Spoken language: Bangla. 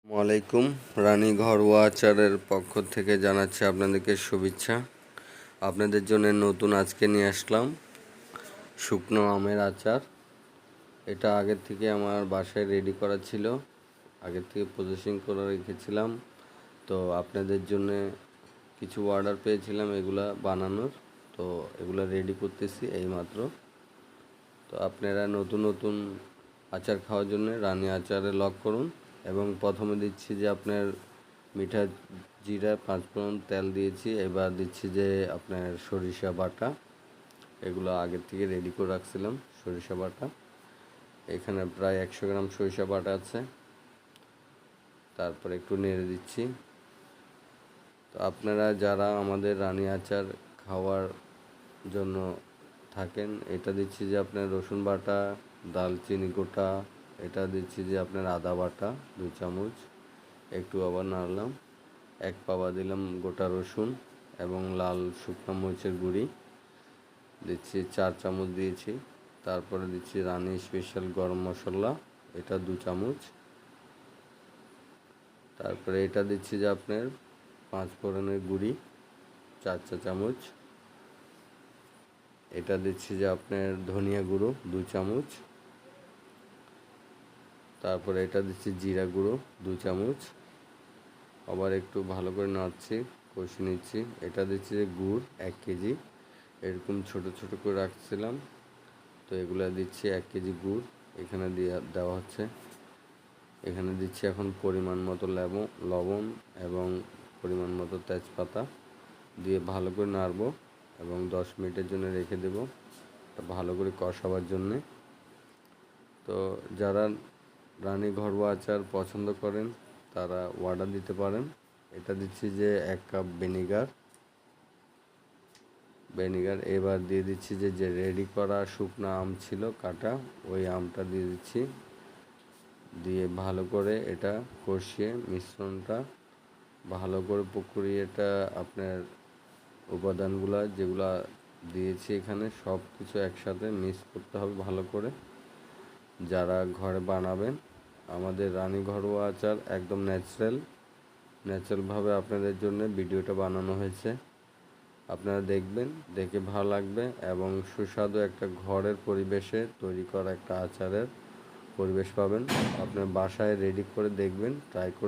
আসসালামাইকুম। রানী ঘরোয়া আচারের পক্ষ থেকে জানাচ্ছি আপনাদেরকে শুভেচ্ছা। আপনাদের জন্য নতুন আজকে নিয়ে আসলাম শুকনো আমের আচার। এটা আগের থেকে আমার বাসায় রেডি করা ছিল, আগের থেকে প্রসেসিং করে রেখেছিলাম। তো আপনাদের জন্য কিছু অর্ডার পেয়েছিলাম এগুলা বানানোর, তো এগুলা রেডি করতেছি এইমাত্র। তো আপনারা নতুন নতুন আচার খাওয়ার জন্য রানী আচারে লক করুন। এবং প্রথমে দিচ্ছি যে আপনার মিঠা জিরা, 5 ফোড়ন তেল দিয়েছি। এবার দিচ্ছি যে আপনার সরিষা বাটা, এগুলো আগের থেকে রেডি করে রাখছিলাম। সরিষা বাটা এখানে প্রায় 100 গ্রাম সরিষা বাটা আছে। তারপরে একটু নেড়ে দিচ্ছি। তো আপনারা যারা আমাদের রানী আচার খাওয়ার জন্য থাকেন, এটা দিচ্ছি যে আপনার রসুন বাটা, দালচিনি গোটা, এটা দিচ্ছি যে আপনার আদা বাটা 2 চামচ, একটু আবার নাড়লাম। 1 পাবা দিলাম গোটা রসুন এবং লাল শুকনো মরিচের গুঁড়ি দিচ্ছি 4 চামচ দিয়েছি। তারপরে দিচ্ছি রানী স্পেশাল গরম মশলা, এটা 2 চামচ। তারপরে এটা দিচ্ছি যে আপনার 5 ফোড়নের গুঁড়ি 4 চা চামচ। এটা দিচ্ছি যে আপনার ধনিয়া গুঁড়ো 2 চামচ। তারপরে এটা দিচ্ছি জিরা গুঁড়ো 2 চামচ। আবার একটু ভালো করে নাড়ছি, কষে নিচ্ছি। এটা দিচ্ছি যে গুড় 1 কেজি, এরকম ছোট ছোট করে রাখছিলাম। তো এগুলো দিচ্ছি 1 কেজি গুড় এখানে দেওয়া হচ্ছে। এখানে দিচ্ছি এখন পরিমাণ মতো লবণ এবং পরিমাণ মতো তেজপাতা দিয়ে ভালো করে নাড়ব এবং 10 মিনিটের জন্য রেখে দেব ভালো করে কষাবার জন্যে। তো যারা রানী ঘরোয়া আচার পছন্দ করেন তারা অর্ডার দিতে পারেন। এটা দিচ্ছি যে 1 কাপ ভিনেগার। এবার দিয়ে দিচ্ছি যে রেডি করা শুকনো আম ছিল কাটা, ওই আমটা দিয়ে দিচ্ছি। দিয়ে ভালো করে এটা কষিয়ে মিশ্রণটা ভালো করে পুকুরিয়ে, এটা আপনার উপাদানগুলো যেগুলো দিয়েছি এখানে সব কিছু একসাথে মিক্স করতে হবে ভালো করে। যারা ঘরে বানাবেন, আমাদের রানী ঘরোয়া আচার একদম ন্যাচারালভাবে আপনাদের জন্য ভিডিওটা বানানো হয়েছে। আপনারা দেখবেন, দেখে ভালো লাগবে এবং সুস্বাদু একটা ঘরের পরিবেশে তৈরি করা একটা আচারের পরিবেশ পাবেন। আপনার বাসায় রেডি করে দেখবেন, ট্রাই করে